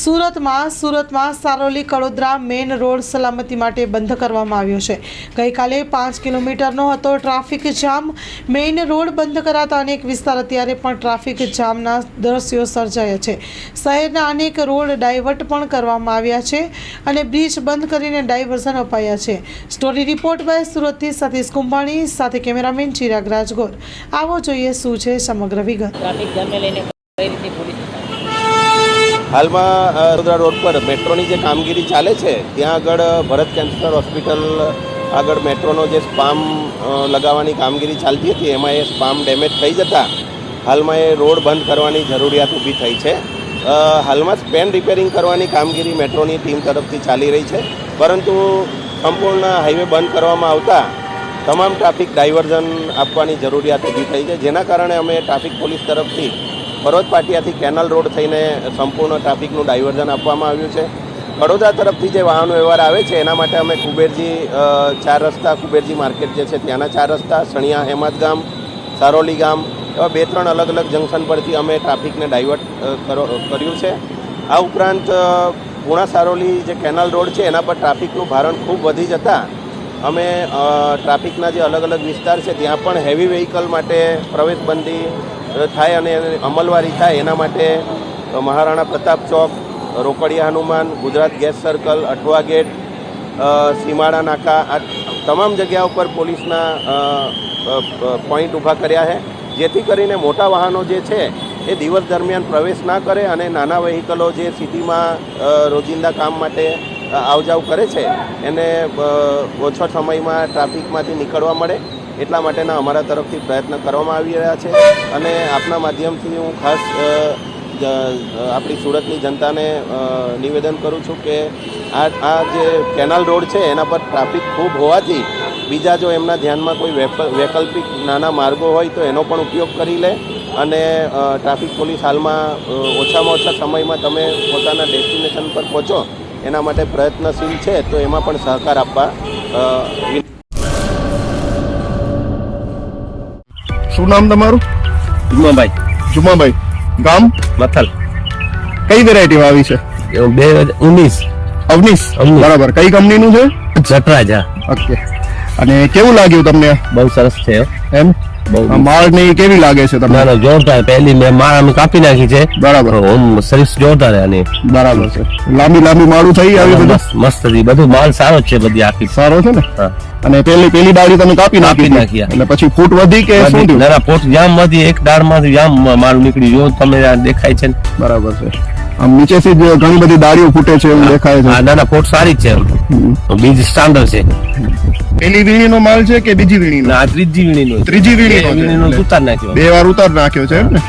સુરતમાં Saroli Kadodara main road સલામતી માટે બંધ કરવામાં આવ્યો છે। ગઈકાલે 5 કિલોમીટરનો હતો ટ્રાફિક જામ। મેઇન રોડ બંધ કરાતા અનેક વિસ્તાર અત્યારે પણ ટ્રાફિક જામના દ્રશ્યો સર્જાયા છે। શહેરના અનેક રોડ ડાયવર્ટ પણ કરવામાં આવ્યા છે અને બ્રિજ બંધ કરીને ડાયવર્ઝન અપાયા છે। સ્ટોરી રિપોર્ટ બાય સુરતથી સતીશ કુંભાણી સાથે કેમેરામેન ચિરાગ રાજગોર। આવો જોઈએ શું છે સમગ્ર વિગત। ટ્રાફિક જામને લઈને કઈ રીતે પોલીસ હાલમાં વડોદરા રોડ પર મેટ્રોની જે કામગીરી ચાલે છે ત્યાં આગળ ભરત કેન્સર હોસ્પિટલ આગળ મેટ્રોનો જે સ્પામ લગાવવાની કામગીરી ચાલતી હતી એમાં એ સ્પામ ડેમેજ થઈ જતા હાલમાં એ રોડ બંધ કરવાની જરૂરિયાત ઊભી થઈ છે। હાલમાં સ્પેન રિપેરિંગ કરવાની કામગીરી મેટ્રોની ટીમ તરફથી ચાલી રહી છે, પરંતુ સંપૂર્ણ હાઈવે બંધ કરવામાં આવતા તમામ ટ્રાફિક ડાયવર્ઝન આપવાની જરૂરિયાત ઊભી થઈ છે, જેના કારણે અમે ટ્રાફિક પોલીસ તરફથી ફરોજ પાટિયાથી કેનલ રોડ થઈને સંપૂર્ણ ટ્રાફિકનું ડાયવર્ઝન આપવામાં આવ્યું છે। વડોદરા તરફથી જે વાહનો વ્યવહાર આવે છે એના માટે અમે કુબેરજી 4 રસ્તા, કુબેરજી માર્કેટ જે છે ત્યાંના 4 રસ્તા, સણિયા હેમત ગામ, સારોલી ગામ એવા 2-3 અલગ અલગ જંકશન પરથી અમે ટ્રાફિકને ડાયવર્ટ કર્યું છે। આ ઉપરાંત પૂણા સારોલી જે કેનલ રોડ છે એના પર ટ્રાફિકનું ભારણ ખૂબ વધી જતાં અમે ટ્રાફિકના જે અલગ અલગ વિસ્તાર છે ત્યાં પણ હેવી વ્હીકલ માટે પ્રવેશબંધી થાય અને અમલવારી થાય એના માટે Maharana Pratap Chowk, Rokadiya Hanuman, Gujarat gas circle, Athwa gate, Simada Naka આ તમામ જગ્યા ઉપર પોલીસના પોઈન્ટ ઊભા કર્યા છે, જેથી કરીને મોટા વાહનો જે છે એ દિવસ દરમિયાન પ્રવેશ ના કરે અને નાના વ્હીકલો જે સિટીમાં રોજિંદા કામ માટે આવજાવ કરે છે એને ઓછા સમયમાં ટ્રાફિકમાંથી નીકળવા મળે એટલા માટેના અમારા તરફથી પ્રયત્ન કરવામાં આવી રહ્યા છે। અને આપના માધ્યમથી હું ખાસ આપણી સુરતની જનતાને નિવેદન કરું છું કે આ જે કેનાલ રોડ છે એના પર ટ્રાફિક ખૂબ હોવાથી બીજા જો એમના ધ્યાનમાં કોઈ વૈકલ્પિક નાના માર્ગો હોય તો એનો પણ ઉપયોગ કરી લે અને ટ્રાફિક પોલીસ હાલમાં ઓછામાં ઓછા સમયમાં તમે પોતાના ડેસ્ટિનેશન પર પહોંચો એના માટે પ્રયત્નશીલ છે, તો એમાં પણ સહકાર આપવા। શું નામ તમારું? જુમાભાઈ, ગામ મથલ। કઈ વેરાયટીમાં આવી છે? 2019 અવનીશ, બરાબર। કઈ કંપનીનું છે? જટરાજ। ઓકે, અને કેવું લાગ્યું તમને? બહુ સરસ છે એમ માળ ની કેવી લાગે છે તમને? જોરદાર, પહેલી મેં માળ અમે કાપી નાખી છે, બરાબર। સર્વિસ જોરદાર આની, બરાબર છે। લાંબી માળું થઈ આવી, બધું મસ્ત હતી, બધું માલ સારો છે, બધી આખી સારો છે ને? અને પેલી ડાળી તમે કાપી નાખી એટલે પછી ફૂટ વધી કે શું થયું? ના, ફૂટ જામ માંથી એક દાળ માંથી જામ માલ નીકળી, જો તમે દેખાય છે ને? બરાબર છે। આમ નીચેથી જ ઘણી બધી ડાળીઓ ફૂટે છે એવું દેખાય છે। ના, ફૂટ સારી જ છે, બીજ સ્ટાન્ડર્ડ છે। પેલી વીણીનો માલ છે કે બીજી વીણીનો? ના, ત્રીજી વીણીનો ઉતાર નાખ્યો, 2 વાર ઉતાર નાખ્યો છે એમ ને?